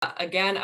Again,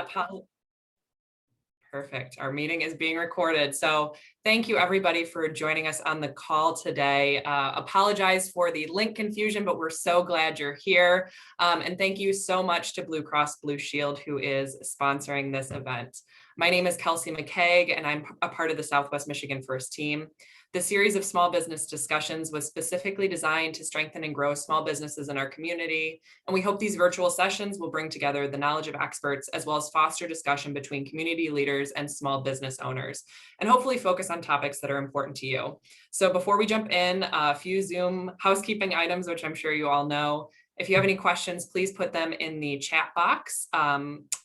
perfect. Our meeting is being recorded. So thank you everybody for joining us on the call today. Apologize for the link confusion, but we're so glad you're here. And thank you so much to Blue Cross Blue Shield, who is sponsoring this event. My name is Kelsey McCaig, and I'm a part of the Southwest Michigan First Team. The series of small business discussions was specifically designed to strengthen and grow small businesses in our community. And we hope these virtual sessions will bring together the knowledge of experts, as well as foster discussion between community leaders and small business owners, and hopefully focus on topics that are important to you. So before we jump in, a few Zoom housekeeping items, which I'm sure you all know. If you have any questions, please put them in the chat box.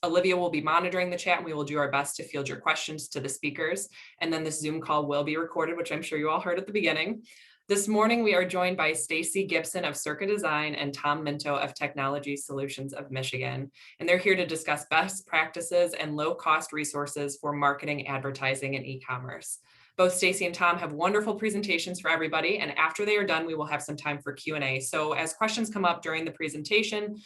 Olivia will be monitoring the chat, and we will do our best to field your questions to the speakers. And then this Zoom call will be recorded, which I'm sure you all heard at the beginning. This morning, we are joined by Stacy Gibson of Circa Design and Tom Minto of Technology Solutions of Michigan. And they're here to discuss best practices and low-cost resources for marketing, advertising, and e-commerce. Both Stacy and Tom have wonderful presentations for everybody, and after they are done, we will have some time for Q&A. So as questions come up during the presentation,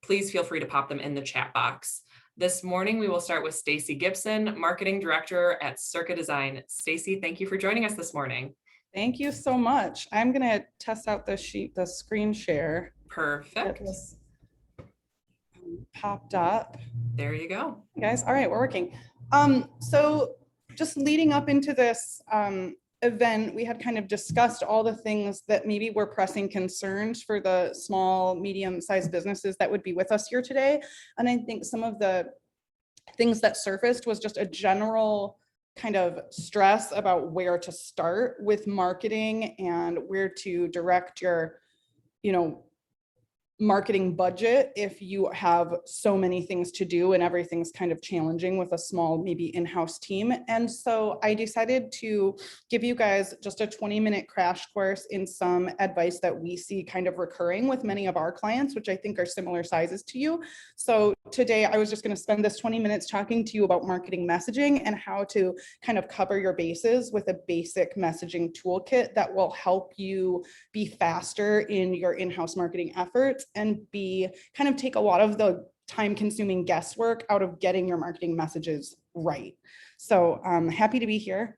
please feel free to pop them in the chat box. This morning, we will start with Stacy Gibson, Marketing Director at Circa Design. Stacy, thank you for joining us this morning. Thank you so much. I'm going to test out the screen share. Perfect. Popped up. There you go. Hey guys, all right, we're working. So just leading up into this event, we had kind of discussed all the things that maybe were pressing concerns for the small, medium-sized businesses that would be with us here today. And I think some of the things that surfaced was just a general kind of stress about where to start with marketing and where to direct your, marketing budget if you have so many things to do and everything's kind of challenging with a small, maybe in-house team. And so I decided to give you guys just a 20-minute crash course in some advice that we see kind of recurring with many of our clients, which I think are similar sizes to you. So today I was just going to spend this 20 minutes talking to you about marketing messaging and how to kind of cover your bases with a basic messaging toolkit that will help you be faster in your in-house marketing efforts and kind of take a lot of the time-consuming guesswork out of getting your marketing messages right. So I'm happy to be here,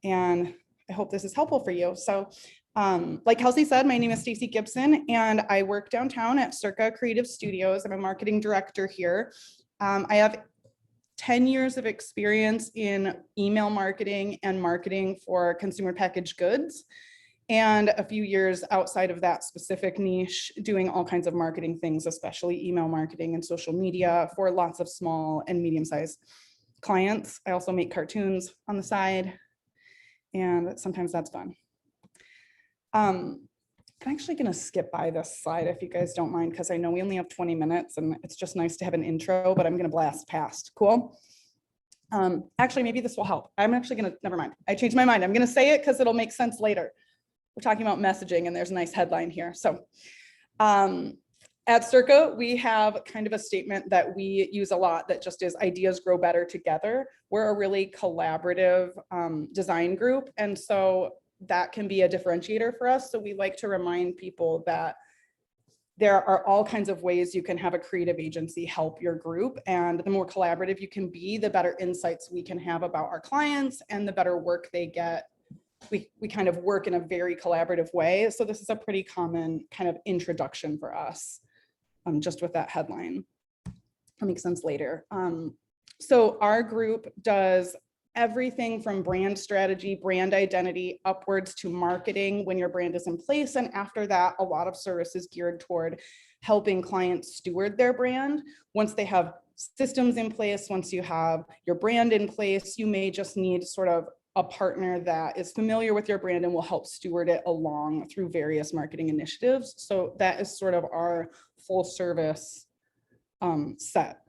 and I hope this is helpful for you. So like Kelsey said, my name is Stacy Gibson, and I work downtown at Circa Creative Studios. I'm a marketing director here. I have 10 years of experience in email marketing and marketing for consumer packaged goods, and a few years outside of that specific niche doing all kinds of marketing things, especially email marketing and social media for lots of small and medium-sized clients. I also make cartoons on the side, and sometimes that's fun. I'm actually going to skip by this slide if you guys don't mind, because I know we only have 20 minutes and it's just nice to have an intro, but I'm going to blast past. Cool. Actually, maybe this will help. I'm actually going to, never mind. I changed my mind. I'm going to say it because it'll make sense later. We're talking about messaging, and there's a nice headline here. So at Circa, we have kind of a statement that we use a lot that just is ideas grow better together. We're a really collaborative design group, and so that can be a differentiator for us. So we like to remind people that there are all kinds of ways you can have a creative agency help your group, and the more collaborative you can be, the better insights we can have about our clients and the better work they get. We kind of work in a very collaborative way. So this is a pretty common kind of introduction for us, just with that headline. It'll make sense later. So our group does everything from brand strategy, brand identity, upwards to marketing when your brand is in place. And after that, a lot of services geared toward helping clients steward their brand. Once they have systems in place, once you have your brand in place, you may just need sort of a partner that is familiar with your brand and will help steward it along through various marketing initiatives. So that is sort of our full service set.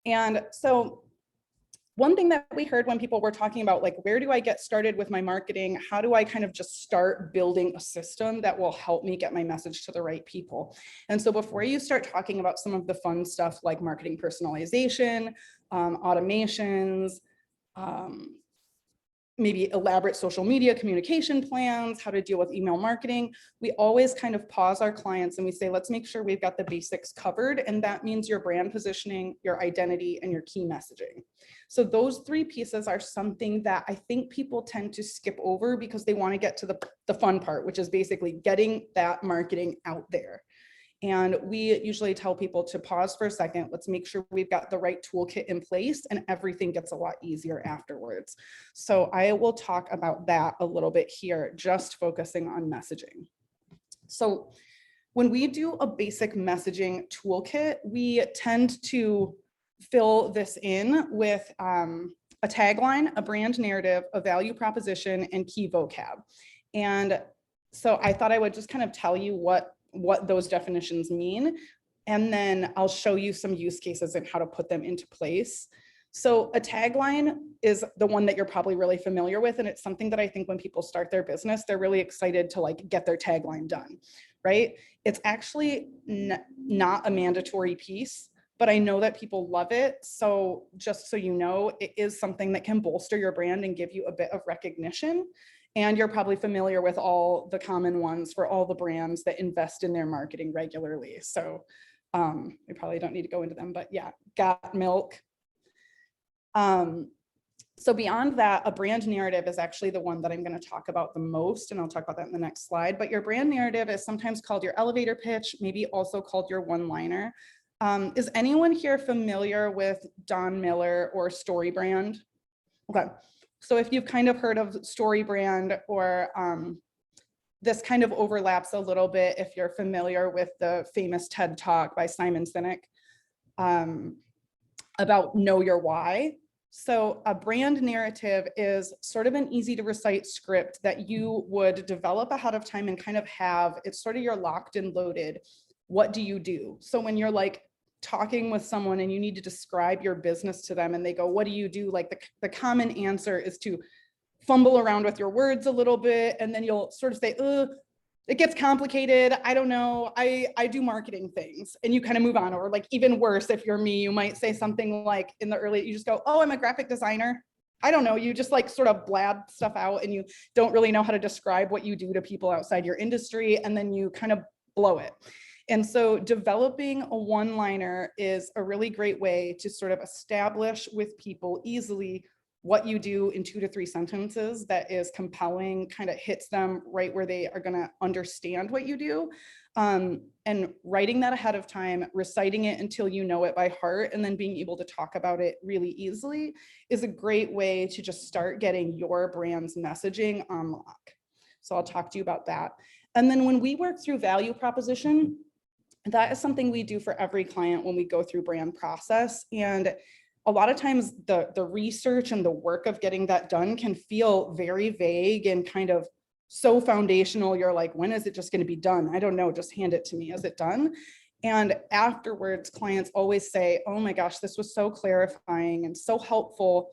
And so one thing that we heard when people were talking about, like, where do I get started with my marketing? How do I kind of just start building a system that will help me get my message to the right people? And so before you start talking about some of the fun stuff like marketing personalization, automations, maybe elaborate social media communication plans, how to deal with email marketing, we always kind of pause our clients and we say, let's make sure we've got the basics covered. And that means your brand positioning, your identity, and your key messaging. So those three pieces are something that I think people tend to skip over because they want to get to the fun part, which is basically getting that marketing out there. And we usually tell people to pause for a second. Let's make sure we've got the right toolkit in place, and everything gets a lot easier afterwards. So I will talk about that a little bit here, just focusing on messaging. So when we do a basic messaging toolkit, we tend to fill this in with a tagline, a brand narrative, a value proposition, and key vocab. And so I thought I would just kind of tell you what those definitions mean. And then I'll show you some use cases and how to put them into place. So a tagline is the one that you're probably really familiar with. And it's something that I think when people start their business, they're really excited to like get their tagline done, right? It's actually not a mandatory piece, but I know that people love it. So just so you know, it is something that can bolster your brand and give you a bit of recognition. And you're probably familiar with all the common ones for all the brands that invest in their marketing regularly. So we probably don't need to go into them, but yeah, Got Milk. So beyond that, a brand narrative is actually the one that I'm going to talk about the most, and I'll talk about that in the next slide. But your brand narrative is sometimes called your elevator pitch, maybe also called your one-liner. Is anyone here familiar with Don Miller or StoryBrand? Okay. So if you've kind of heard of StoryBrand, or this kind of overlaps a little bit if you're familiar with the famous TED Talk by Simon Sinek about know your why. So a brand narrative is sort of an easy to recite script that you would develop ahead of time and kind of have, it's sort of your locked and loaded, what do you do? So when you're like talking with someone and you need to describe your business to them and they go, what do you do? Like the common answer is to fumble around with your words a little bit. And then you'll sort of say, it gets complicated. I don't know. I do marketing things, and you kind of move on. Or like even worse, if you're me, you might say something like in the early, you just go, oh, I'm a graphic designer. I don't know. You just like sort of blab stuff out and you don't really know how to describe what you do to people outside your industry. And then you kind of blow it. And so developing a one-liner is a really great way to sort of establish with people easily what you do in 2 to 3 sentences that is compelling, kind of hits them right where they are going to understand what you do. And writing that ahead of time, reciting it until you know it by heart, and then being able to talk about it really easily is a great way to just start getting your brand's messaging on lock. So I'll talk to you about that. And then when we work through value proposition, that is something we do for every client when we go through brand process. And a lot of times the research and the work of getting that done can feel very vague and kind of so foundational. You're like, when is it just going to be done? I don't know, just hand it to me. Is it done? And afterwards, clients always say, oh my gosh, this was so clarifying and so helpful,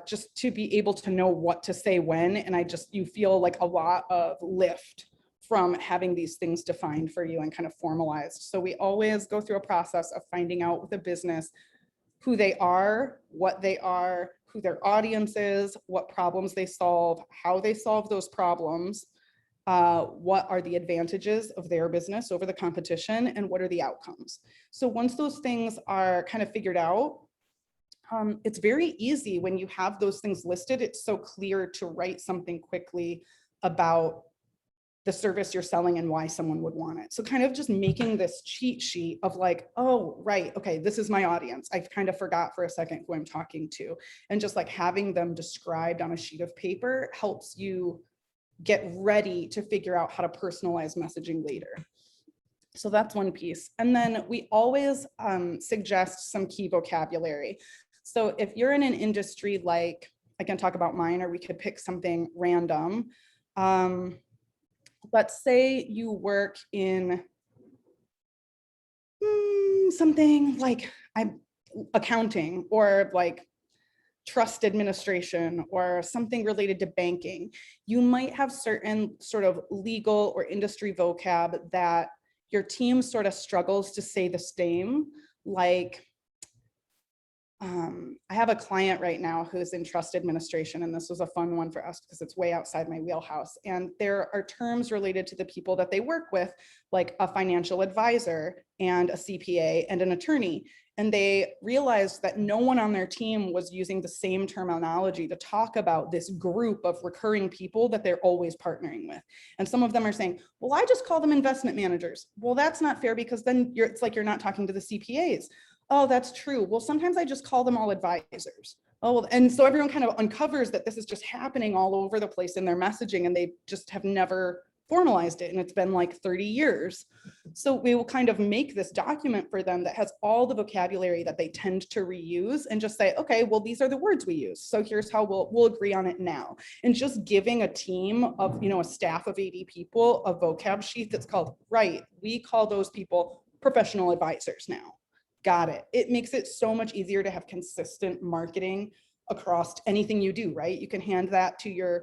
just to be able to know what to say when. And you feel like a lot of lift from having these things defined for you and kind of formalized. So we always go through a process of finding out with a business who they are, what they are, who their audience is, what problems they solve, how they solve those problems, what are the advantages of their business over the competition, and what are the outcomes. So once those things are kind of figured out, it's very easy when you have those things listed. It's so clear to write something quickly about the service you're selling and why someone would want it. So kind of just making this cheat sheet of like, oh, right, okay, this is my audience. I kind of forgot for a second who I'm talking to. And just like having them described on a sheet of paper helps you get ready to figure out how to personalize messaging later. So that's one piece. And then we always suggest some key vocabulary. So if you're in an industry like, I can talk about mine, or we could pick something random. Let's say you work in something like accounting, or like trust administration, or something related to banking. You might have certain sort of legal or industry vocab that your team sort of struggles to say the same, like I have a client right now who's in trust administration, and this was a fun one for us because it's way outside my wheelhouse. And there are terms related to the people that they work with, like a financial advisor and a CPA and an attorney. And they realized that no one on their team was using the same terminology to talk about this group of recurring people that they're always partnering with. And some of them are saying, well, I just call them investment managers. Well, that's not fair, because then it's like you're not talking to the CPAs. Oh, that's true. Well, sometimes I just call them all advisors. Oh, well, and so everyone kind of uncovers that this is just happening all over the place in their messaging, and they just have never formalized it. And it's been like 30 years. So we will kind of make this document for them that has all the vocabulary that they tend to reuse, and just say, okay, well, these are the words we use. So here's how we'll agree on it now. And just giving a team of, a staff of 80 people, a vocab sheet that's called, right, we call those people professional advisors now. Got it. It makes it so much easier to have consistent marketing across anything you do, right? You can hand that to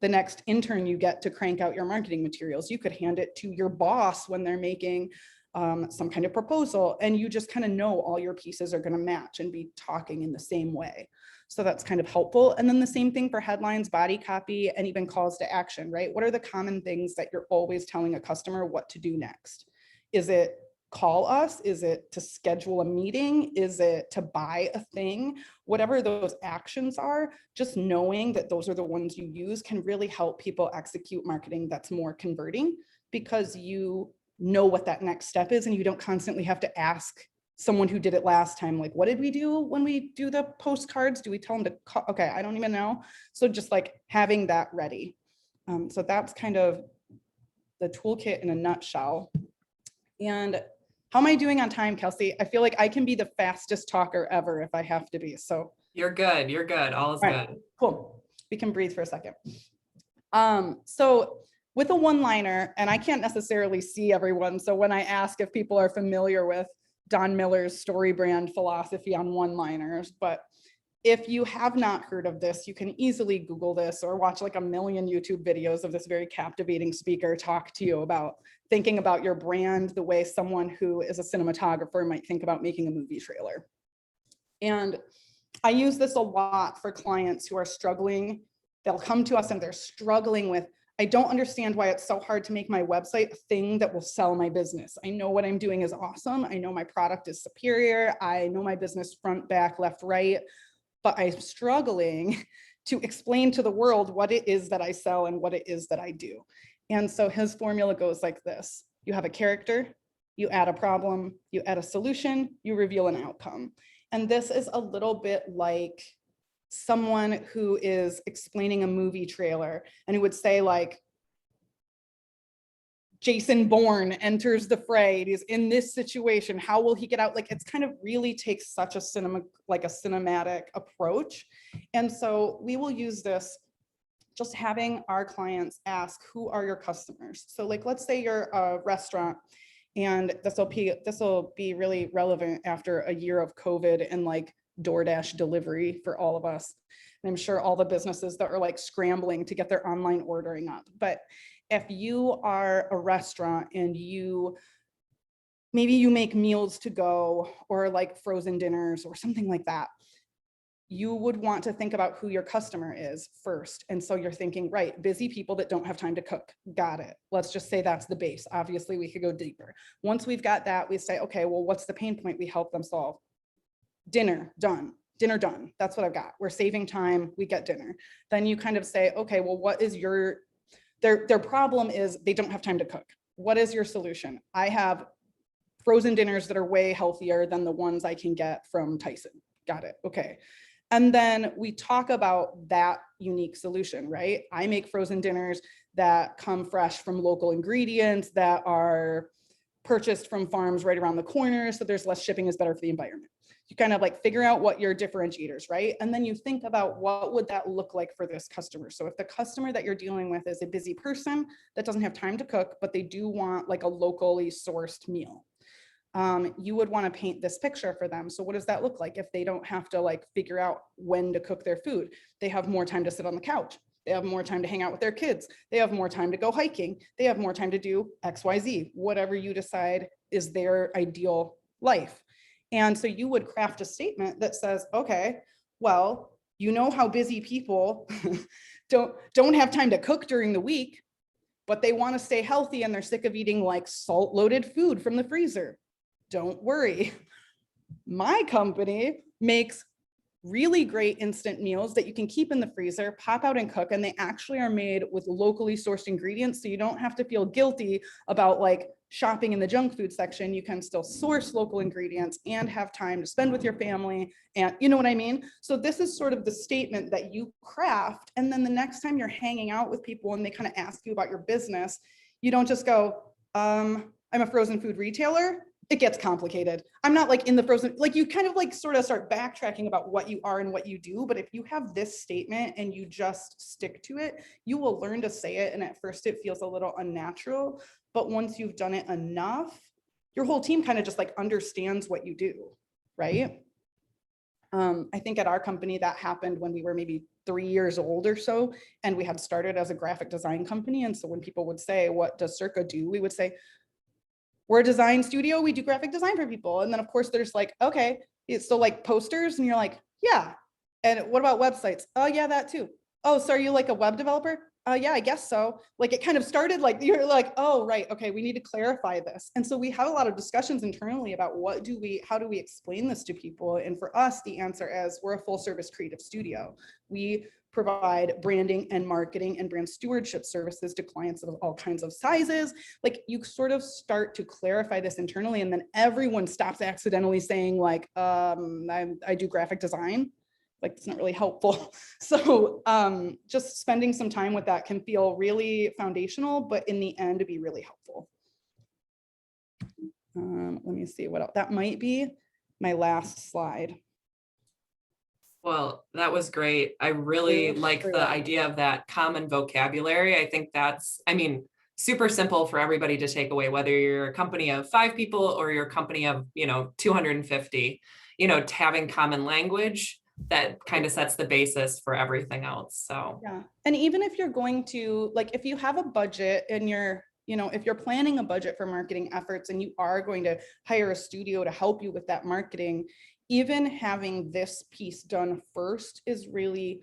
the next intern you get to crank out your marketing materials. You could hand it to your boss when they're making some kind of proposal, and you just kind of know all your pieces are going to match and be talking in the same way. So that's kind of helpful. And then the same thing for headlines, body copy, and even calls to action, right? What are the common things that you're always telling a customer what to do next? Is it call us? Is it to schedule a meeting? Is it to buy a thing? Whatever those actions are, just knowing that those are the ones you use can really help people execute marketing that's more converting, because you know what that next step is, and you don't constantly have to ask someone who did it last time, like, what did we do when we do the postcards? Do we tell them to call? Okay, I don't even know. So just like having that ready. So that's kind of the toolkit in a nutshell. And how am I doing on time, Kelsey? I feel like I can be the fastest talker ever if I have to be. So You're good. You're good. All is good. Cool. We can breathe for a second. So with a one-liner, and I can't necessarily see everyone, so when I ask if people are familiar with Don Miller's story brand philosophy on one-liners, but if you have not heard of this, you can easily Google this or watch like a million YouTube videos of this very captivating speaker talk to you about thinking about your brand the way someone who is a cinematographer might think about making a movie trailer. And I use this a lot for clients who are struggling. They'll come to us and they're struggling with, I don't understand why it's so hard to make my website a thing that will sell my business. I know what I'm doing is awesome. I know my product is superior. I know my business front, back, left, right, but I'm struggling to explain to the world what it is that I sell and what it is that I do. And so his formula goes like this. You have a character, you add a problem, you add a solution, you reveal an outcome. And this is a little bit like someone who is explaining a movie trailer and who would say like, Jason Bourne enters the fray. He's in this situation. How will he get out? Like, it's kind of really takes such a cinematic approach. And so we will use this just having our clients ask, who are your customers? So like, let's say you're a restaurant, and this will be really relevant after a year of COVID and like DoorDash delivery for all of us. And I'm sure all the businesses that are like scrambling to get their online ordering up. But if you are a restaurant and maybe you make meals to go or like frozen dinners or something like that, you would want to think about who your customer is first. And so you're thinking, right, busy people that don't have time to cook. Got it. Let's just say that's the base. Obviously, we could go deeper. Once we've got that, we say, okay, well, what's the pain point we help them solve? Dinner, done. Dinner done. That's what I've got. We're saving time. We get dinner. Then you kind of say, okay, well, what is their problem is they don't have time to cook. What is your solution? I have frozen dinners that are way healthier than the ones I can get from Tyson. Got it. Okay. And then we talk about that unique solution, right? I make frozen dinners that come fresh from local ingredients that are purchased from farms right around the corner. So there's less shipping, is better for the environment. You kind of like figure out what your differentiators, right? And then you think about what would that look like for this customer. So if the customer that you're dealing with is a busy person that doesn't have time to cook, but they do want like a locally sourced meal, you would want to paint this picture for them. So what does that look like if they don't have to like figure out when to cook their food? They have more time to sit on the couch. They have more time to hang out with their kids. They have more time to go hiking. They have more time to do XYZ, whatever you decide is their ideal life. And so you would craft a statement that says, okay, well, you know how busy people don't have time to cook during the week, but they want to stay healthy and they're sick of eating like salt-loaded food from the freezer. Don't worry. My company makes really great instant meals that you can keep in the freezer, pop out and cook, and they actually are made with locally sourced ingredients. So you don't have to feel guilty about like shopping in the junk food section. You can still source local ingredients and have time to spend with your family. And you know what I mean? So this is sort of the statement that you craft. And then the next time you're hanging out with people and they kind of ask you about your business, you don't just go, I'm a frozen food retailer. It gets complicated. I'm not like in the frozen, like you kind of like sort of start backtracking about what you are and what you do. But if you have this statement and you just stick to it, you will learn to say it. And at first it feels a little unnatural, but once you've done it enough, your whole team kind of just like understands what you do, right? I think at our company that happened when we were maybe 3 years old or so, and we had started as a graphic design company. And so when people would say, what does Circa do? We would say, we're a design studio, we do graphic design for people. And then of course there's like, okay, it's so like posters, and you're like, yeah. And what about websites? Oh yeah, that too. Oh, so are you like a web developer? Yeah, I guess so. Like it kind of started like, you're like, oh, right, okay, we need to clarify this. And so we have a lot of discussions internally about how do we explain this to people? And for us, the answer is we're a full service creative studio. We provide branding and marketing and brand stewardship services to clients of all kinds of sizes. Like you sort of start to clarify this internally, and then everyone stops accidentally saying like, I do graphic design. Like it's not really helpful. So just spending some time with that can feel really foundational, but in the end, to be really helpful. Let me see what else. That might be my last slide. Well, that was great. I really like the idea of that common vocabulary. I think that's, I mean, super simple for everybody to take away, whether you're a company of 5 people or you're a company of, 250, having common language that kind of sets the basis for everything else. So, yeah. And even if you're going to, like, if you have a budget and you're, if you're planning a budget for marketing efforts and you are going to hire a studio to help you with that marketing, even having this piece done first is really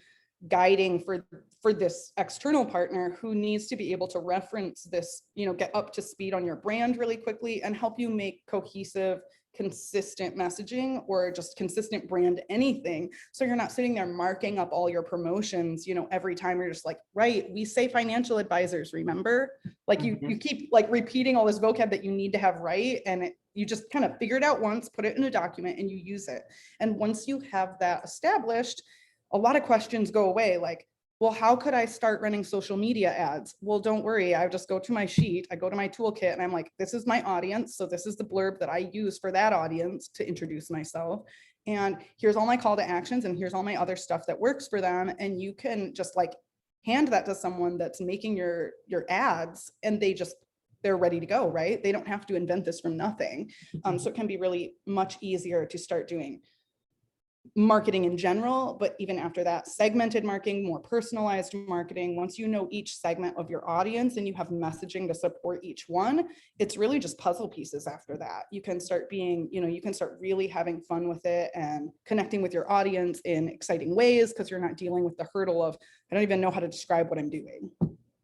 guiding for this external partner who needs to be able to reference this, get up to speed on your brand really quickly and help you make cohesive, consistent messaging or just consistent brand anything. So you're not sitting there marking up all your promotions, every time. You're just like, right, we say financial advisors, remember? Like you keep like repeating all this vocab that you need to have right. And you just kind of figure it out once, put it in a document, and you use it. And once you have that established, a lot of questions go away. Like, well, how could I start running social media ads? Well, don't worry. I just go to my sheet, I go to my toolkit, and I'm like, this is my audience. So this is the blurb that I use for that audience to introduce myself. And here's all my call to actions, and here's all my other stuff that works for them. And you can just like hand that to someone that's making your ads, and they're ready to go, right? They don't have to invent this from nothing. So it can be really much easier to start doing marketing in general, but even after that, segmented marketing, more personalized marketing. Once you know each segment of your audience and you have messaging to support each one, it's really just puzzle pieces after that. You can start being, you can start really having fun with it and connecting with your audience in exciting ways because you're not dealing with the hurdle of, I don't even know how to describe what I'm doing.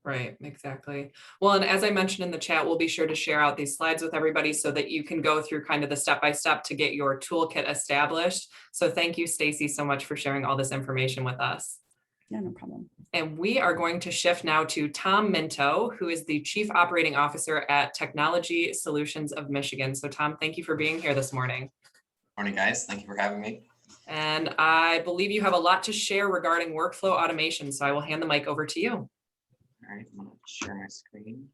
Right, exactly. Well, and as I mentioned in the chat, we'll be sure to share out these slides with everybody so that you can go through kind of the step-by-step to get your toolkit established. So thank you, Stacy, so much for sharing all this information with us. Yeah, no problem. And we are going to shift now to Tom Minto, who is the Chief Operating Officer at Technology Solutions of Michigan. So Tom, thank you for being here this morning. Morning, guys. Thank you for having me. And I believe you have a lot to share regarding workflow automation. So I will hand the mic over to you. All right, I'm going to share my screen.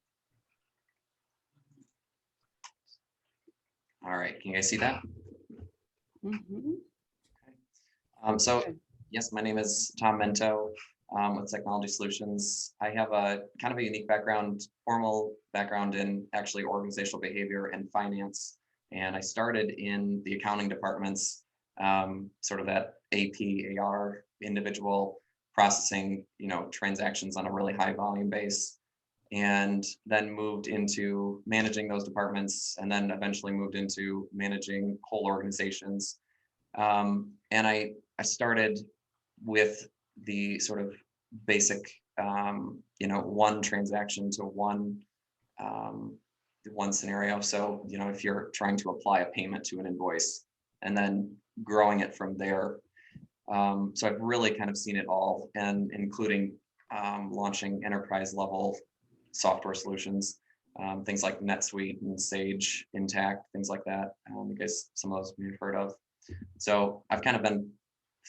All right, can you guys see that? So yes, my name is Tom Minto with Technology Solutions. I have a kind of a unique background, formal background in actually organizational behavior and finance. And I started in the accounting departments, sort of that AP, AR, individual processing, transactions on a really high volume base. and then moved into managing those departments, and then eventually moved into managing whole organizations. And I started with the sort of basic, one transaction to one scenario. So, if you're trying to apply a payment to an invoice and then growing it from there. So I've really kind of seen it all, and including launching enterprise level software solutions, things like NetSuite and Sage, Intact, things like that. I guess some of those you've heard of. So I've kind of been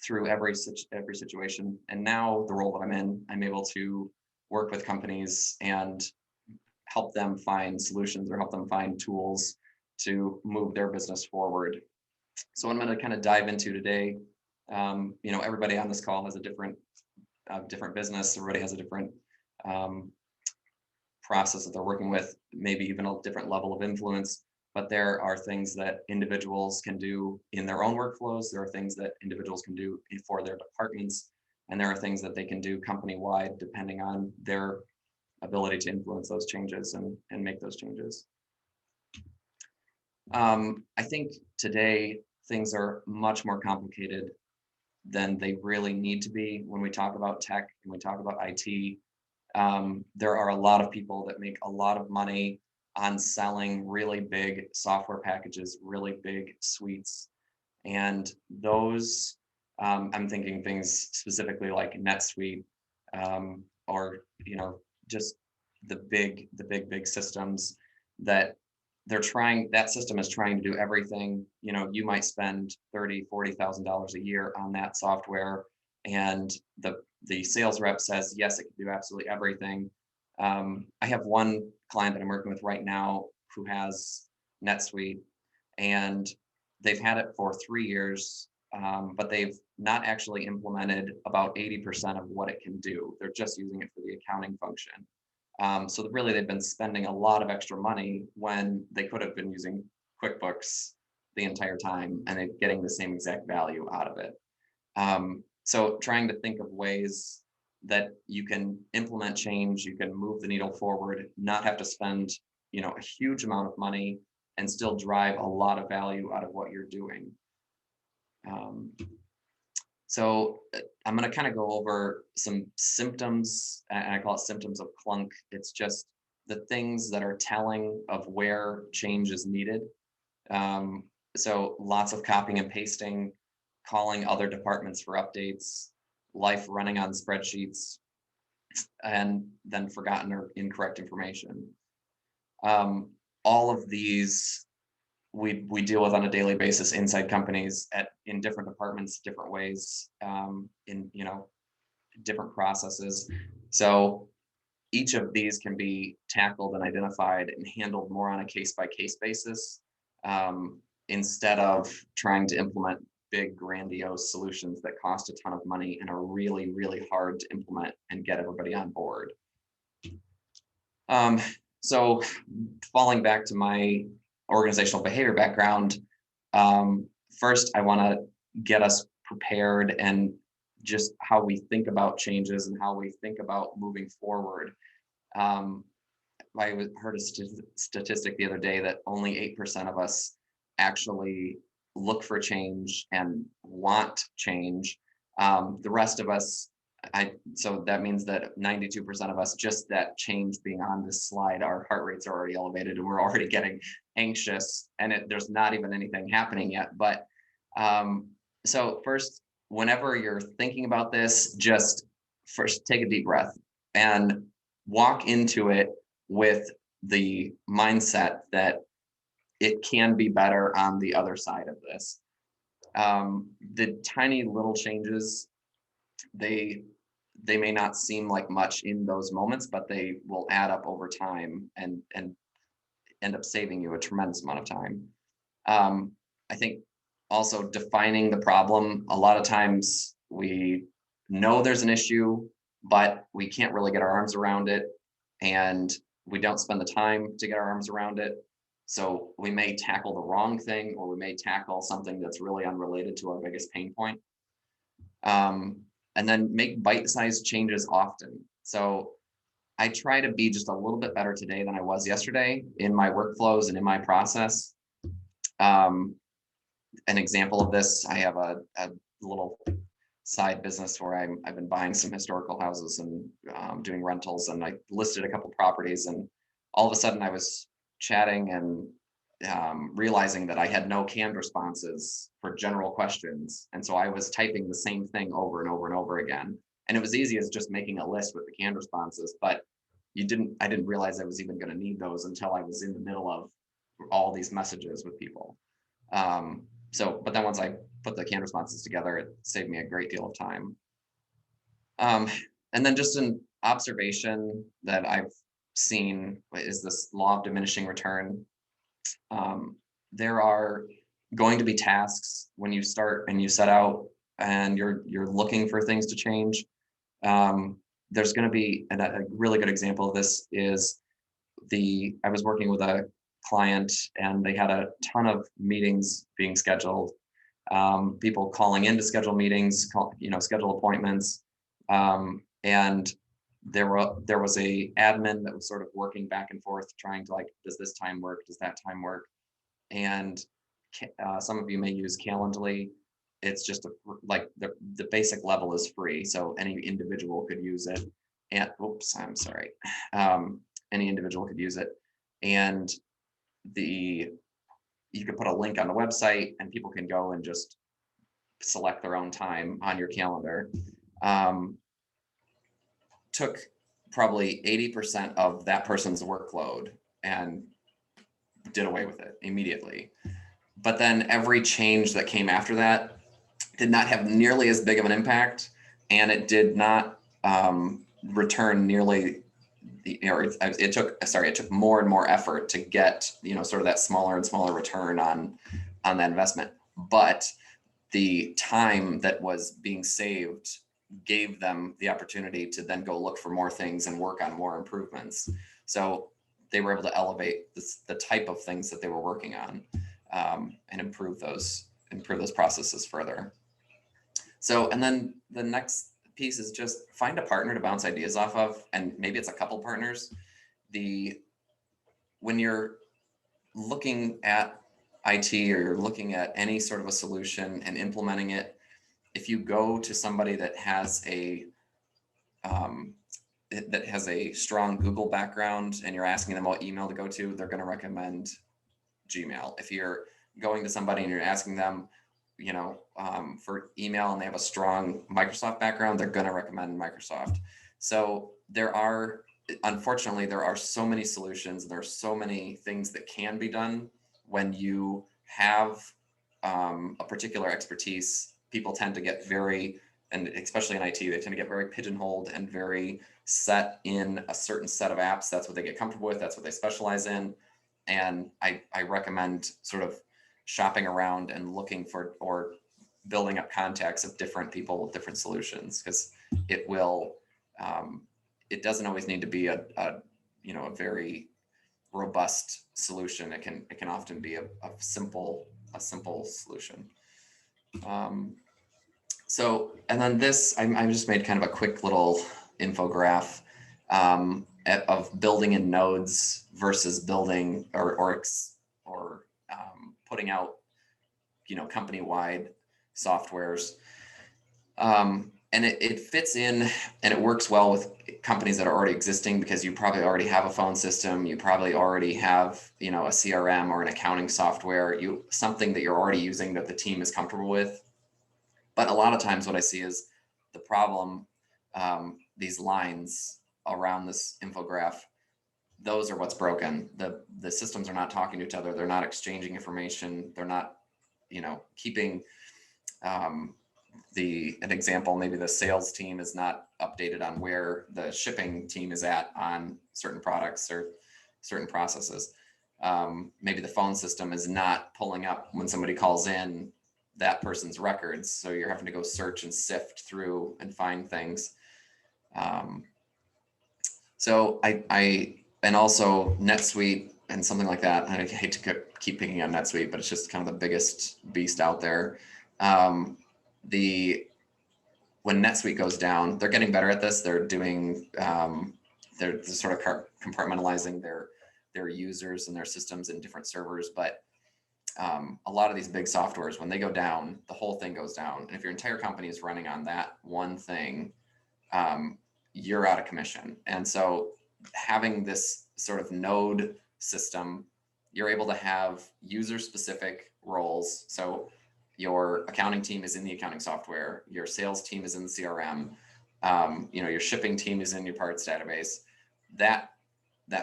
through every situation, and now the role that I'm in, I'm able to work with companies and help them find solutions or help them find tools to move their business forward. So what I'm going to kind of dive into today, everybody on this call has a different business. Everybody has a different process that they're working with, maybe even a different level of influence. But there are things that individuals can do in their own workflows. There are things that individuals can do for their departments. And there are things that they can do company-wide, depending on their ability to influence those changes and make those changes. I think today things are much more complicated than they really need to be when we talk about tech and we talk about IT. There are a lot of people that make a lot of money on selling really big software packages, really big suites. And those, I'm thinking things specifically like NetSuite, or, just the big systems that that system is trying to do everything. You might spend $30,000-$40,000 a year on that software, and the sales rep says, yes, it can do absolutely everything. I have one client that I'm working with right now who has NetSuite, and they've had it for 3 years, but they've not actually implemented about 80% of what it can do. They're just using it for the accounting function. So really, they've been spending a lot of extra money when they could have been using QuickBooks the entire time, and they're getting the same exact value out of it. So trying to think of ways that you can implement change, you can move the needle forward, not have to spend, a huge amount of money, and still drive a lot of value out of what you're doing. So I'm going to kind of go over some symptoms, and I call it symptoms of Clunk. It's just the things that are telling of where change is needed. So lots of copying and pasting, calling other departments for updates, life running on spreadsheets, and then forgotten or incorrect information. All of these we deal with on a daily basis inside companies in different departments, different ways, in different processes. So each of these can be tackled and identified and handled more on a case-by-case basis, instead of trying to implement big grandiose solutions that cost a ton of money and are really, really hard to implement and get everybody on board. So falling back to my organizational behavior background, first I want to get us prepared and just how we think about changes and how we think about moving forward. I heard a statistic the other day that only 8% of us actually look for change and want change. The rest of us, so that means that 92% of us, just that change being on this slide, our heart rates are already elevated and we're already getting anxious, and there's not even anything happening yet. But so first, whenever you're thinking about this, just first take a deep breath and walk into it with the mindset that it can be better on the other side of this. The tiny little changes, they may not seem like much in those moments, but they will add up over time and end up saving you a tremendous amount of time. I think also defining the problem. A lot of times we know there's an issue, but we can't really get our arms around it, and we don't spend the time to get our arms around it. So we may tackle the wrong thing, or we may tackle something that's really unrelated to our biggest pain point. And then make bite-sized changes often. So I try to be just a little bit better today than I was yesterday in my workflows and in my process. An example of this, I have a little side business where I've been buying some historical houses and doing rentals, and I listed a couple properties, and all of a sudden I was chatting and realizing that I had no canned responses for general questions. And so I was typing the same thing over and over and over again. And it was easy as just making a list with the canned responses, but I didn't realize I was even going to need those until I was in the middle of all these messages with people. But then once I put the canned responses together, it saved me a great deal of time. And then just an observation that I've seen is this law of diminishing return. There are going to be tasks when you start and you set out and you're looking for things to change. There's going to be a really good example of this is I was working with a client and they had a ton of meetings being scheduled, people calling in to schedule meetings, schedule appointments, and there was a admin that was sort of working back and forth trying to, like, does this time work, does that time work? And some of you may use Calendly. It's just like the basic level is free, so any individual could use it. And oops, I'm sorry, any individual could use it, and you could put a link on the website and people can go and just select their own time on your calendar. Took probably 80% of that person's workload and did away with it immediately. But then every change that came after that did not have nearly as big of an impact, and it did not return nearly it took more and more effort to get, sort of that smaller and smaller return on that investment. But the time that was being saved gave them the opportunity to then go look for more things and work on more improvements. So they were able to elevate the type of things that they were working on, and improve those processes further. So, and then the next piece is just find a partner to bounce ideas off of, and maybe it's a couple partners. When you're looking at IT or you're looking at any sort of a solution and implementing it, if you go to somebody that has a strong Google background and you're asking them what email to go to, they're going to recommend Gmail. If you're going to somebody and you're asking them, for email and they have a strong Microsoft background, they're going to recommend Microsoft. So unfortunately, there are so many solutions and there are so many things that can be done when you have a particular expertise. People tend to get and especially in IT, they tend to get very pigeonholed and very set in a certain set of apps. That's what they get comfortable with. That's what they specialize in. And I recommend sort of shopping around and looking for or building up contacts of different people with different solutions, because it doesn't always need to be a very robust solution. It can often be a simple solution. So, and then I just made kind of a quick little infograph of building in nodes versus building or putting out, company-wide softwares. And it fits in and it works well with companies that are already existing, because you probably already have a phone system. You probably already have, a CRM or an accounting software, something that you're already using that the team is comfortable with. But a lot of times what I see is the problem, these lines around this infograph, those are what's broken. The systems are not talking to each other. They're not exchanging information. They're not, keeping an example, maybe the sales team is not updated on where the shipping team is at on certain products or certain processes. Maybe the phone system is not pulling up when somebody calls in that person's records. So you're having to go search and sift through and find things. So and also NetSuite and something like that. I hate to keep picking on NetSuite, but it's just kind of the biggest beast out there. When NetSuite goes down, they're getting better at this. They're doing they're sort of compartmentalizing their users and their systems in different servers. But a lot of these big softwares, when they go down, the whole thing goes down. And if your entire company is running on that one thing, you're out of commission. And so having this sort of node system, you're able to have user specific roles. So your accounting team is in the accounting software, your sales team is in the CRM, your shipping team is in your parts database. That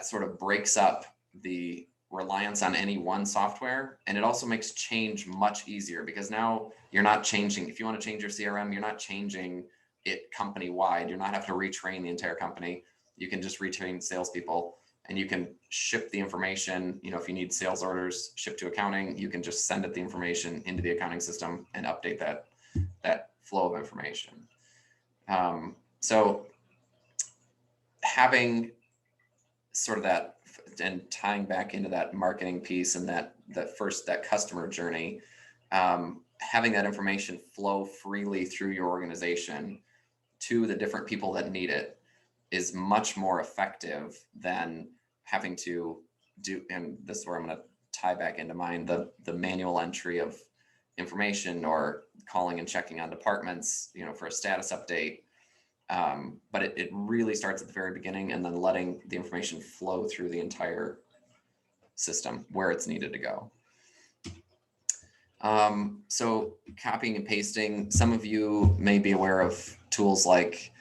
sort of breaks up the reliance on any one software. And it also makes change much easier, because now you're not changing. If you want to change your CRM, you're not changing it company wide. You're not having to retrain the entire company. You can just retrain salespeople, and you can ship the information. If you need sales orders shipped to accounting, you can just send it the information into the accounting system and update that flow of information. So having sort of that, and tying back into that marketing piece and that customer journey, having that information flow freely through your organization to the different people that need it is much more effective than having to do, and this is where I'm going to tie back into mine, the manual entry of information, or calling and checking on departments, for a status update. But it really starts at the very beginning, and then letting the information flow through the entire system where it's needed to go. So copying and pasting, some of you may be aware of tools like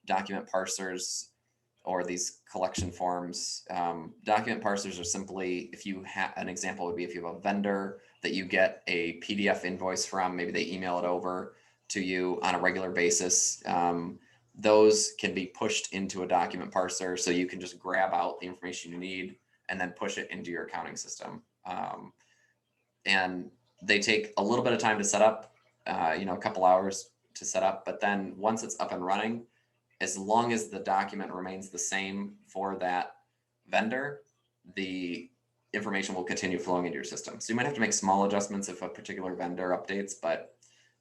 document parsers or these collection forms. Document parsers are simply, if you have an example would be if you have a vendor that you get a PDF invoice from, maybe they email it over to you on a regular basis. Those can be pushed into a document parser, so you can just grab out the information you need and then push it into your accounting system. And they take a little bit of time to set up, a couple hours to set up, but then once it's up and running, as long as the document remains the same for that vendor, the information will continue flowing into your system. So you might have to make small adjustments if a particular vendor updates, but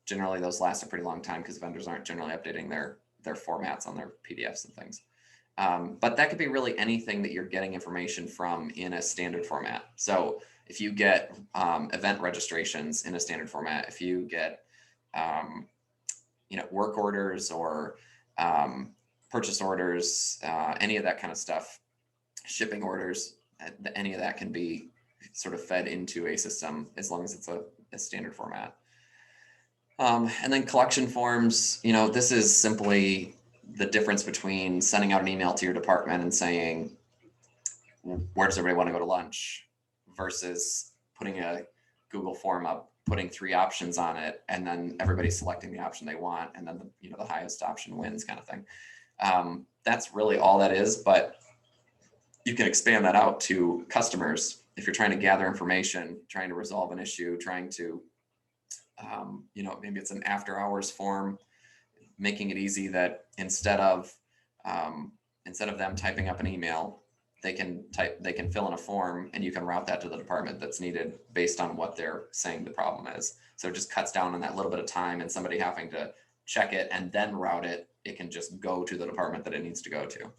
generally those last a pretty long time, because vendors aren't generally updating their formats on their PDFs and things. But that could be really anything that you're getting information from in a standard format. So if you get event registrations in a standard format, if you get work orders or purchase orders, any of that kind of stuff, shipping orders, any of that can be sort of fed into a system as long as it's a standard format. And then collection forms, this is simply the difference between sending out an email to your department and saying, where does everybody want to go to lunch, versus putting a Google form up, putting 3 options on it, and then everybody selecting the option they want, and then the highest option wins, kind of thing. That's really all that is, but you can expand that out to customers if you're trying to gather information, trying to resolve an issue, trying to maybe it's an after hours form, making it easy that instead of them typing up an email, they can fill in a form, and you can route that to the department that's needed based on what they're saying the problem is. So it just cuts down on that little bit of time and somebody having to check it and then route it. It can just go to the department that it needs to go to.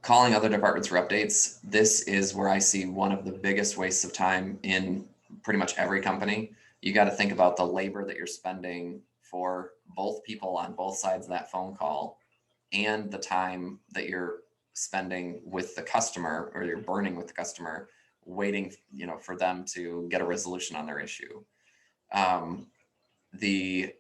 Calling other departments for updates. This is where I see one of the biggest wastes of time in pretty much every company. You got to think about the labor that you're spending for both people on both sides of that phone call, and the time that you're spending with the customer, or you're burning with the customer, waiting, for them to get a resolution on their issue. The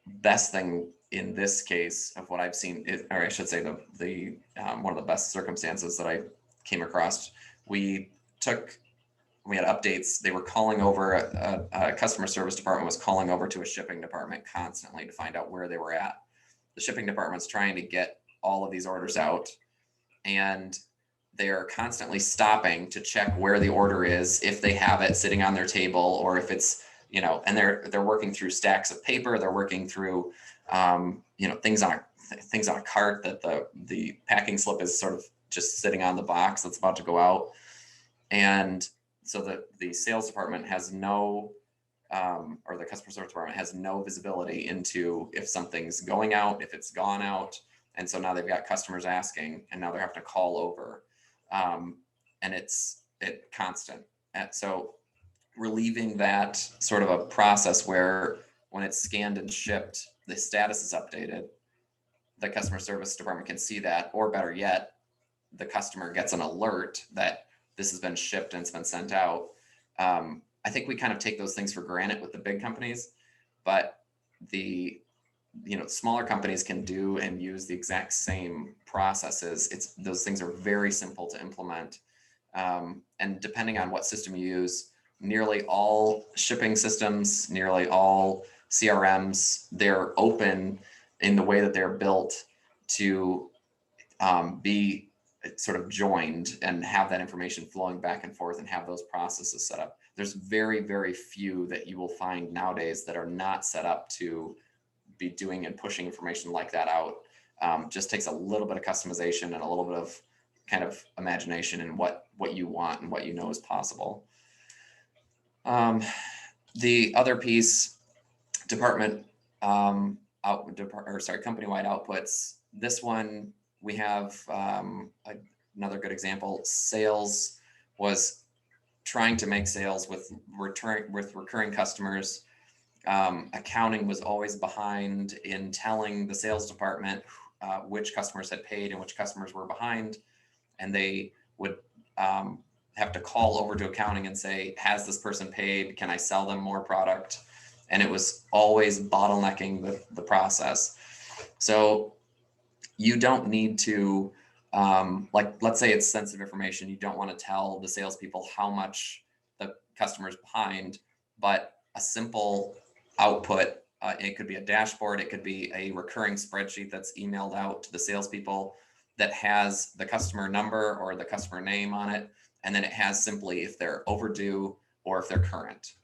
best thing in this case of what I've seen, or I should say the one of the best circumstances that I came across, we had updates. They were calling over, a customer service department was calling over to a shipping department constantly to find out where they were at. The shipping department's trying to get all of these orders out, and they are constantly stopping to check where the order is, if they have it sitting on their table, or if it's, and they're working through stacks of paper. They're working through, things on a cart that the packing slip is sort of just sitting on the box that's about to go out. And so the sales department has no or the customer service department has no visibility into if something's going out, if it's gone out. And so now they've got customers asking, and now they're having to call over. And it's constant. And so relieving that sort of a process where when it's scanned and shipped, the status is updated, the customer service department can see that, or better yet, the customer gets an alert that this has been shipped and it's been sent out. I think we kind of take those things for granted with the big companies, but the smaller companies can do and use the exact same processes. Those things are very simple to implement. And depending on what system you use, nearly all shipping systems, nearly all CRMs, they're open in the way that they're built to be sort of joined and have that information flowing back and forth and have those processes set up. There's very, very few that you will find nowadays that are not set up to be doing and pushing information like that out. Just takes a little bit of customization and a little bit of kind of imagination and what you want and what you know is possible. The other piece, company-wide outputs. This one we have another good example. Sales was trying to make sales with recurring customers. Accounting was always behind in telling the sales department which customers had paid and which customers were behind, and they would have to call over to accounting and say, has this person paid? Can I sell them more product? And it was always bottlenecking the process. So you don't need to, let's say it's sensitive information. You don't want to tell the salespeople how much the customer's behind, but a simple output, it could be a dashboard, it could be a recurring spreadsheet that's emailed out to the salespeople that has the customer number or the customer name on it. And then it has simply if they're overdue or if they're current.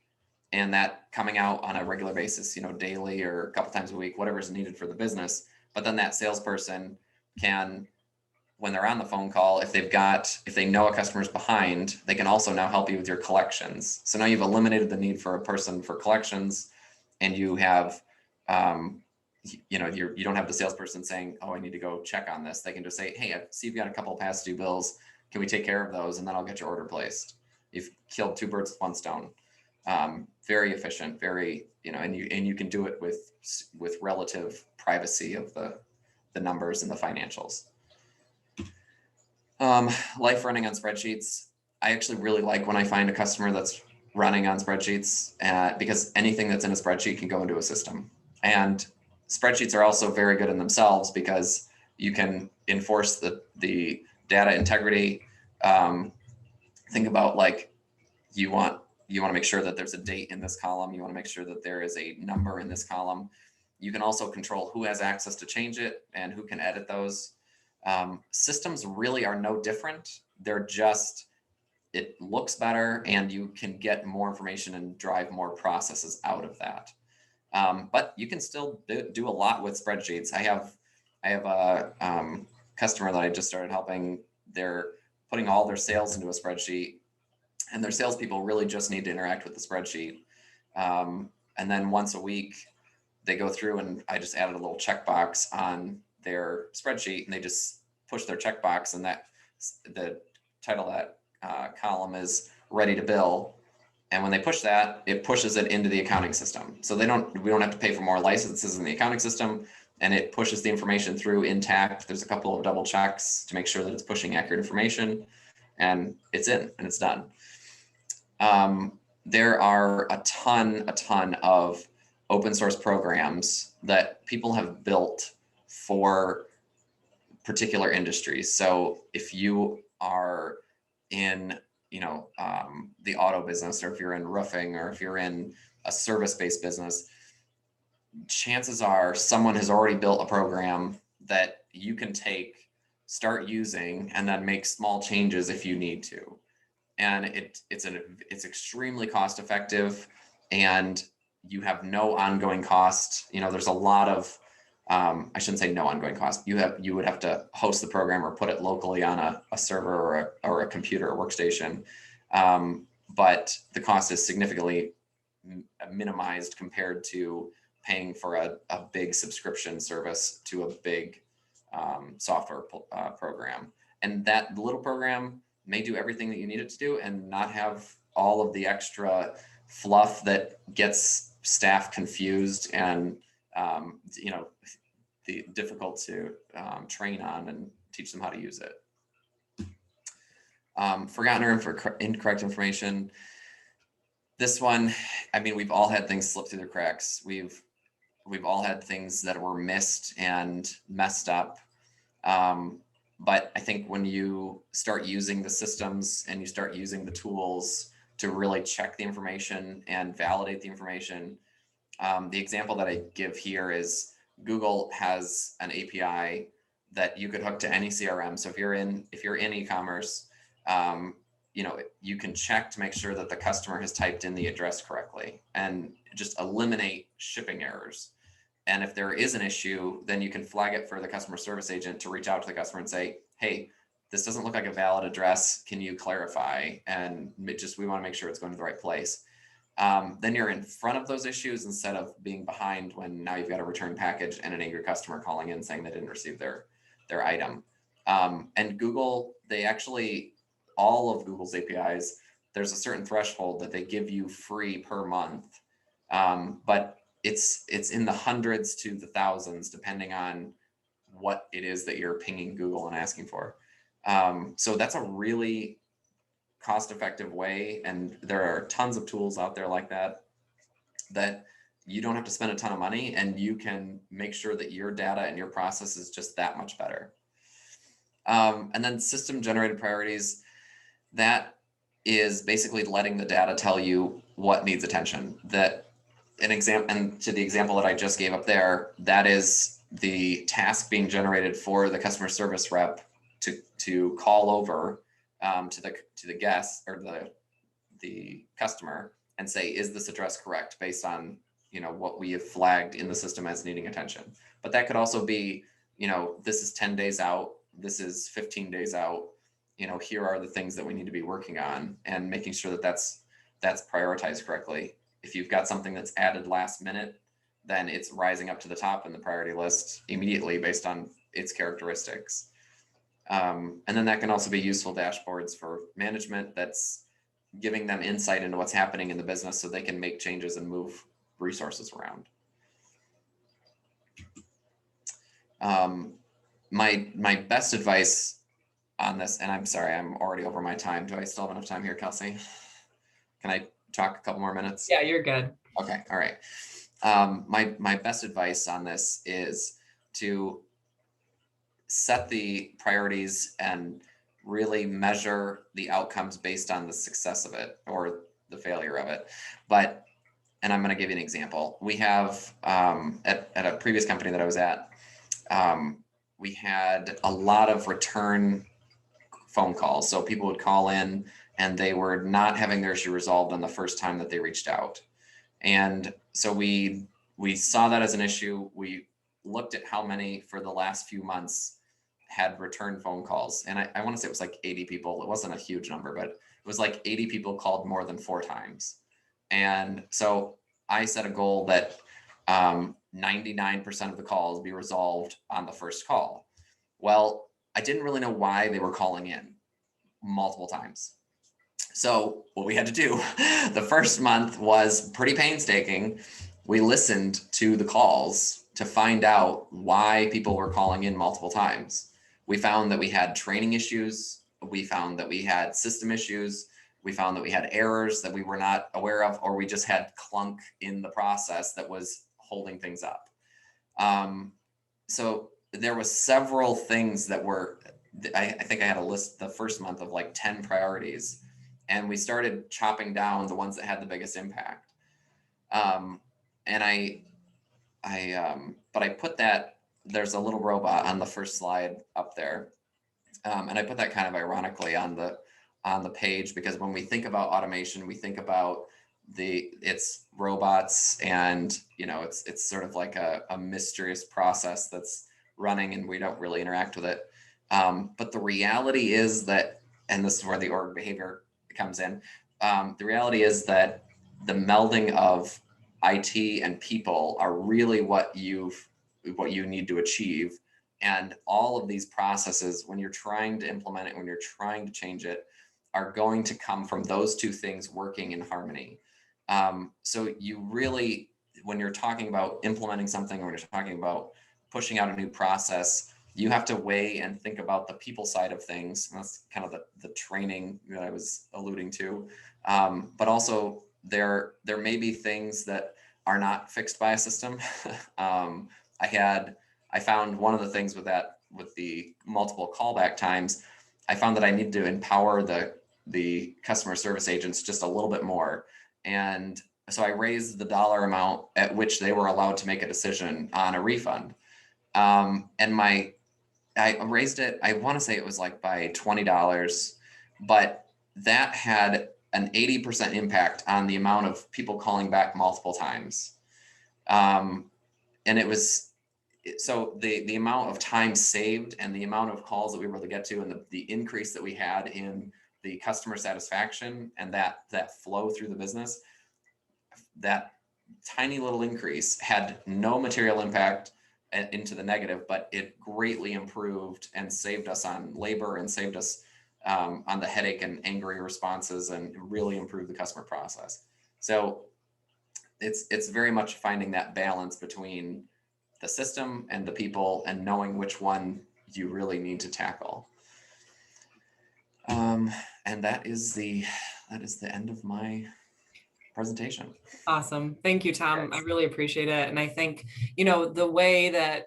And that coming out on a regular basis, daily or a couple times a week, whatever is needed for the business. But then that salesperson can, when they're on the phone call, if they know a customer's behind, they can also now help you with your collections. So now you've eliminated the need for a person for collections, and you have, you don't have the salesperson saying, oh, I need to go check on this. They can just say, hey, I see you've got a couple of past due bills. Can we take care of those? And then I'll get your order placed. You've killed two birds with one stone. Very efficient, very, and you can do it with relative privacy of the numbers and the financials. Life running on spreadsheets. I actually really like when I find a customer that's running on spreadsheets because anything that's in a spreadsheet can go into a system. And spreadsheets are also very good in themselves because you can enforce the data integrity. Think about you want to make sure that there's a date in this column. You want to make sure that there is a number in this column. You can also control who has access to change it and who can edit those. Systems really are no different. They're just, it looks better and you can get more information and drive more processes out of that. But you can still do a lot with spreadsheets. I have a customer that I just started helping. They're putting all their sales into a spreadsheet, and their salespeople really just need to interact with the spreadsheet. And then once a week, they go through and I just added a little checkbox on their spreadsheet, and they just push their checkbox, and the title of that column is ready to bill. And when they push that, it pushes it into the accounting system. So we don't have to pay for more licenses in the accounting system, and it pushes the information through intact. There's a couple of double checks to make sure that it's pushing accurate information, and it's in and it's done. There are a ton of open source programs that people have built for particular industries. So if you are in, the auto business, or if you're in roofing, or if you're in a service-based business, chances are someone has already built a program that you can start using, and then make small changes if you need to. And it's extremely cost effective, and you have no ongoing cost. There's a lot of, I shouldn't say no ongoing cost. You would have to host the program or put it locally on a server or a computer or workstation. But the cost is significantly minimized compared to paying for a big subscription service to a big software program. And that little program may do everything that you need it to do and not have all of the extra fluff that gets staff confused and you know, difficult to train on and teach them how to use it. Forgotten or incorrect information. This one, I mean, we've all had things slip through the cracks. We've all had things that were missed and messed up. But I think when you start using the systems and you start using the tools to really check the information and validate the information, the example that I give here is Google has an API that you could hook to any CRM. So if you're in e-commerce, you know, you can check to make sure that the customer has typed in the address correctly and just eliminate shipping errors. And if there is an issue, then you can flag it for the customer service agent to reach out to the customer and say, hey, this doesn't look like a valid address. Can you clarify? And we want to make sure it's going to the right place. Then you're in front of those issues instead of being behind when now you've got a return package and an angry customer calling in saying they didn't receive their item. And Google, they actually, all of Google's APIs, there's a certain threshold that they give you free per month. But it's in the hundreds to the thousands, depending on what it is that you're pinging Google and asking for. So that's a really cost-effective way, and there are tons of tools out there like that you don't have to spend a ton of money, and you can make sure that your data and your process is just that much better. And then system-generated priorities, that is basically letting the data tell you what needs attention. And to the example that I just gave up there, that is the task being generated for the customer service rep to call over to the guest or the customer and say, is this address correct based on, you know, what we have flagged in the system as needing attention. But that could also be, you know, this is 10 days out, this is 15 days out, you know, here are the things that we need to be working on, and making sure that that's prioritized correctly. If you've got something that's added last minute, then it's rising up to the top in the priority list immediately based on its characteristics. And then that can also be useful dashboards for management that's giving them insight into what's happening in the business so they can make changes and move resources around. My best advice on this, and I'm sorry, I'm already over my time. Do I still have enough time here, Kelsey? Can I talk a couple more minutes? Yeah, you're good. Okay, all right. My best advice on this is to set the priorities and really measure the outcomes based on the success of it or the failure of it. And I'm going to give you an example. We have at a previous company that I was at, we had a lot of return phone calls. So people would call in and they were not having their issue resolved on the first time that they reached out. And so we saw that as an issue. We looked at how many for the last few months had return phone calls. And I want to say it was like 80 people. It wasn't a huge number, but it was like 80 people called more than 4 times. And so I set a goal that 99% of the calls be resolved on the first call. Well, I didn't really know why they were calling in multiple times. So what we had to do the first month was pretty painstaking. We listened to the calls to find out why people were calling in multiple times. We found that we had training issues. We found that we had system issues. We found that we had errors that we were not aware of, or we just had Clunk in the process that was holding things up. So there was several things that were, I think I had a list the first month of like 10 priorities, and we started chopping down the ones that had the biggest impact. But I put that, there's a little robot on the first slide up there. And I put that kind of ironically on the page, because when we think about automation, we think about it's robots, and you know, it's sort of like a mysterious process that's running and we don't really interact with it. But the reality is that, and this is where the org behavior comes in, the reality is that the melding of IT and people are really what you need to achieve. And all of these processes, when you're trying to implement it, when you're trying to change it, are going to come from those two things working in harmony. So you really, when you're talking about implementing something, when you're talking about pushing out a new process, you have to weigh and think about the people side of things. And that's kind of the training that I was alluding to. But also there may be things that are not fixed by a system. I found one of the things with the multiple callback times, I found that I needed to empower the customer service agents just a little bit more. And so I raised the dollar amount at which they were allowed to make a decision on a refund. And I raised it, I want to say it was like by $20, but that had an 80% impact on the amount of people calling back multiple times. And it was, so the amount of time saved and the amount of calls that we were able to get to, and the increase that we had in the customer satisfaction and that flow through the business, that tiny little increase had no material impact into the negative, but it greatly improved and saved us on labor and saved us on the headache and angry responses, and really improved the customer process. So it's very much finding that balance between the system and the people, and knowing which one you really need to tackle. And that is the end of my presentation. Awesome. Thank you, Tom. I really appreciate it. And I think, the way that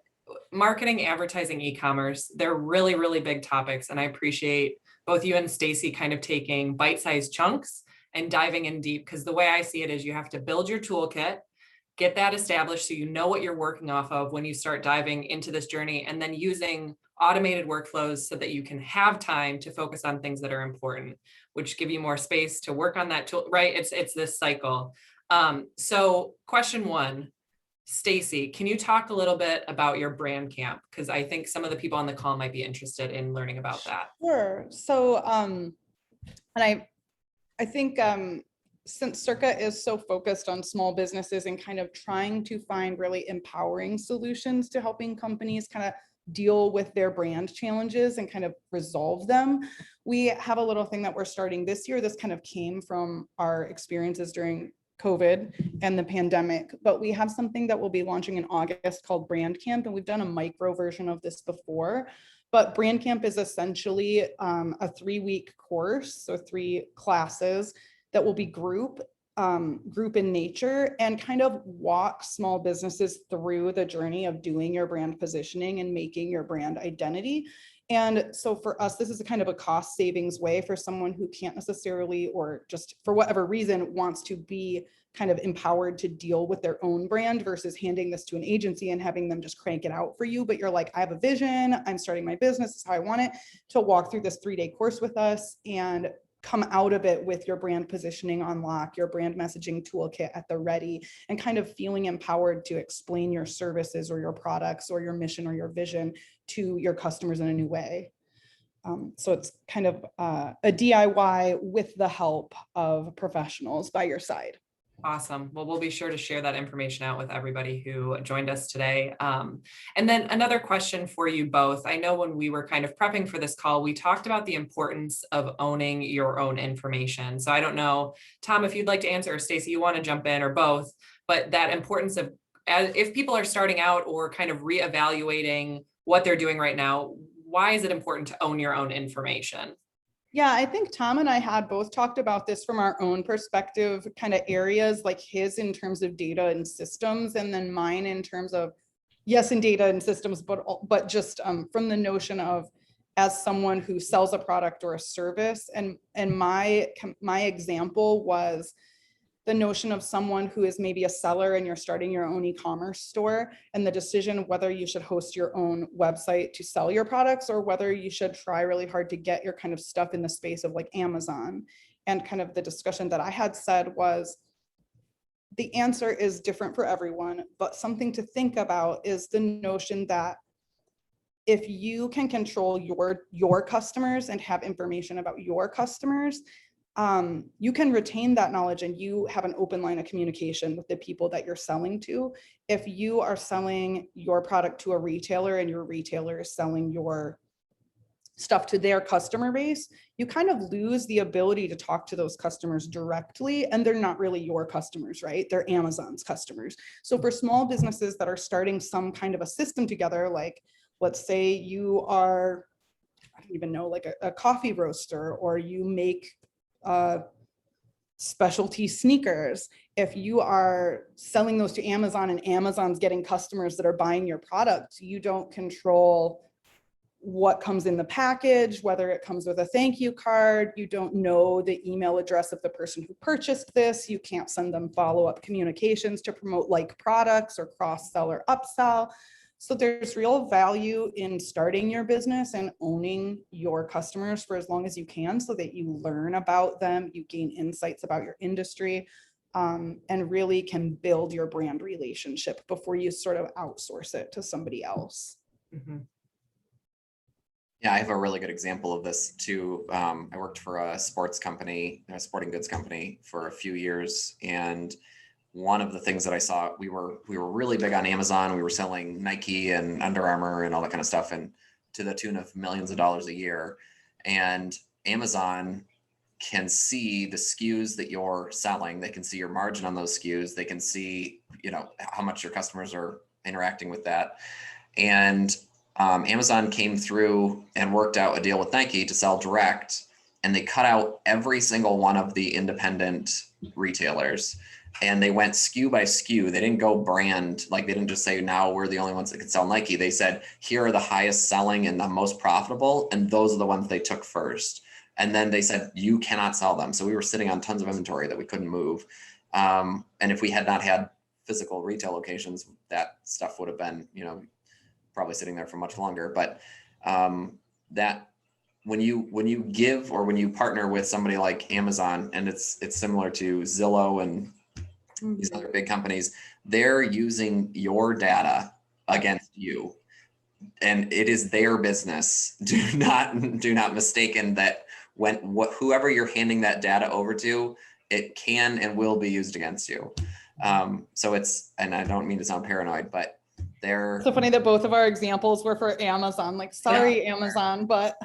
marketing, advertising, e-commerce, they're really, really big topics. And I appreciate both you and Stacy kind of taking bite-sized chunks and diving in deep, because the way I see it is you have to build your toolkit, get that established so you know what you're working off of when you start diving into this journey, and then using automated workflows so that you can have time to focus on things that are important, which give you more space to work on that tool, right? It's this cycle. So question one, Stacy, can you talk a little bit about your brand camp? Because I think some of the people on the call might be interested in learning about that. Sure. So, and I think since Circa is so focused on small businesses and kind of trying to find really empowering solutions to helping companies kind of deal with their brand challenges and kind of resolve them, we have a little thing that we're starting this year. This kind of came from our experiences during COVID and the pandemic, but we have something that we'll be launching in August called Brand Camp, and we've done a micro version of this before. But Brand Camp is essentially a 3-week course, so 3 classes that will be group in nature, and kind of walk small businesses through the journey of doing your brand positioning and making your brand identity. And so for us, this is a kind of a cost savings way for someone who can't necessarily, or just for whatever reason, wants to be kind of empowered to deal with their own brand versus handing this to an agency and having them just crank it out for you. But you're like, I have a vision, I'm starting my business, this is how I want it, to walk through this 3-day course with us and come out of it with your brand positioning on lock, your brand messaging toolkit at the ready, and kind of feeling empowered to explain your services or your products or your mission or your vision to your customers in a new way. So it's kind of a DIY with the help of professionals by your side. Awesome. Well, we'll be sure to share that information out with everybody who joined us today. And then another question for you both. I know when we were kind of prepping for this call, we talked about the importance of owning your own information. So I don't know, Tom, if you'd like to answer, or Stacy, you want to jump in, or both, but that importance of, if people are starting out or kind of reevaluating what they're doing right now, why is it important to own your own information? Yeah, I think Tom and I had both talked about this from our own perspective, kind of areas, like his in terms of data and systems, and then mine in terms of, yes, in data and systems, but just from the notion of, as someone who sells a product or a service. And my example was the notion of someone who is maybe a seller and you're starting your own e-commerce store, and the decision whether you should host your own website to sell your products, or whether you should try really hard to get your kind of stuff in the space of like Amazon. And kind of the discussion that I had said was, the answer is different for everyone, but something to think about is the notion that if you can control your customers and have information about your customers, you can retain that knowledge and you have an open line of communication with the people that you're selling to. If you are selling your product to a retailer and your retailer is selling your stuff to their customer base, you kind of lose the ability to talk to those customers directly, and they're not really your customers, right? They're Amazon's customers. So for small businesses that are starting some kind of a system together, like let's say you are, I don't even know, like a coffee roaster, or you make specialty sneakers. If you are selling those to Amazon and Amazon's getting customers that are buying your product, you don't control what comes in the package, whether it comes with a thank you card. You don't know the email address of the person who purchased this. You can't send them follow-up communications to promote like products or cross-sell or upsell. So there's real value in starting your business and owning your customers for as long as you can, so that you learn about them, you gain insights about your industry, and really can build your brand relationship before you sort of outsource it to somebody else. Mm-hmm. Yeah, I have a really good example of this too. I worked for a sports company, a sporting goods company, for a few years, and one of the things that I saw, we were really big on Amazon. We were selling Nike and Under Armour and all that kind of stuff, and to the tune of millions of dollars a year. And Amazon can see the SKUs that you're selling. They can see your margin on those SKUs. They can see, how much your customers are interacting with that. And Amazon came through and worked out a deal with Nike to sell direct, and they cut out every single one of the independent retailers. And they went SKU by SKU. They didn't go brand, like they didn't just say, now we're the only ones that can sell Nike. They said, here are the highest selling and the most profitable, and those are the ones they took first. And then they said, you cannot sell them. So we were sitting on tons of inventory that we couldn't move. And if we had not had physical retail locations, that stuff would have been, probably sitting there for much longer. But that when you give, or when you partner with somebody like Amazon, and it's similar to Zillow and these other big companies, they're using your data against you, and it is their business. Do not mistaken that whoever you're handing that data over to, it can and will be used against you. So and I don't mean to sound paranoid, but It's so funny that both of our examples were for Amazon. Like, sorry, yeah. Amazon, but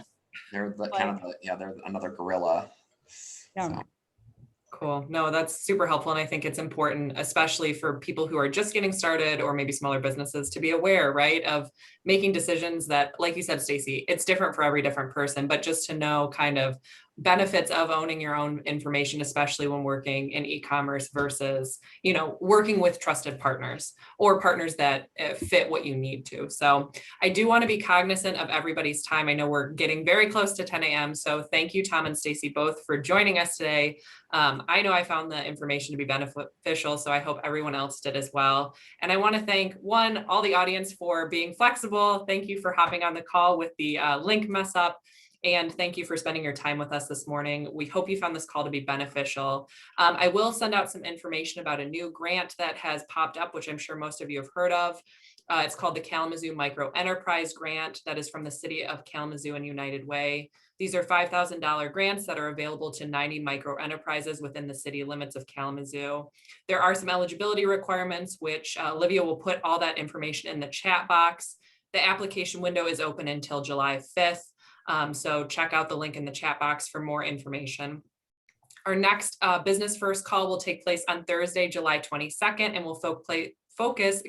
they're they're another gorilla. Yeah. So. Cool. No, that's super helpful. And I think it's important, especially for people who are just getting started, or maybe smaller businesses, to be aware, right, of making decisions that, like you said, Stacy, it's different for every different person, but just to know kind of benefits of owning your own information, especially when working in e-commerce versus, working with trusted partners or partners that fit what you need to. So I do want to be cognizant of everybody's time. I know we're getting very close to 10 a.m. So thank you, Tom and Stacy, both for joining us today. I know I found the information to be beneficial, so I hope everyone else did as well. And I want to thank all the audience for being flexible. Thank you for hopping on the call with the link mess up. And thank you for spending your time with us this morning. We hope you found this call to be beneficial. I will send out some information about a new grant that has popped up, which I'm sure most of you have heard of. It's called the Kalamazoo Micro Enterprise Grant, that is from the City of Kalamazoo and United Way. These are $5,000 grants that are available to 90 micro enterprises within the city limits of Kalamazoo. There are some eligibility requirements, which Olivia will put all that information in the chat box. The application window is open until July 5th. So check out the link in the chat box for more information. Our next Business First call will take place on Thursday, July 22nd, and we'll focus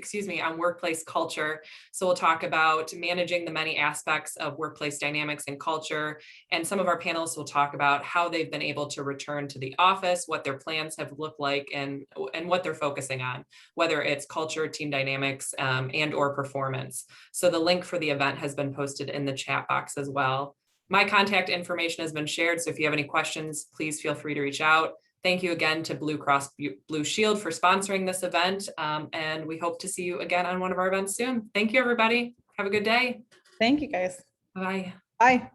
on workplace culture. So we'll talk about managing the many aspects of workplace dynamics and culture. And some of our panelists will talk about how they've been able to return to the office, what their plans have looked like, and what they're focusing on, whether it's culture, team dynamics, and or performance. So the link for the event has been posted in the chat box as well. My contact information has been shared, so if you have any questions, please feel free to reach out. Thank you again to Blue Cross Blue Shield for sponsoring this event, and we hope to see you again on one of our events soon. Thank you, everybody. Have a good day. Thank you, guys. Bye. Bye.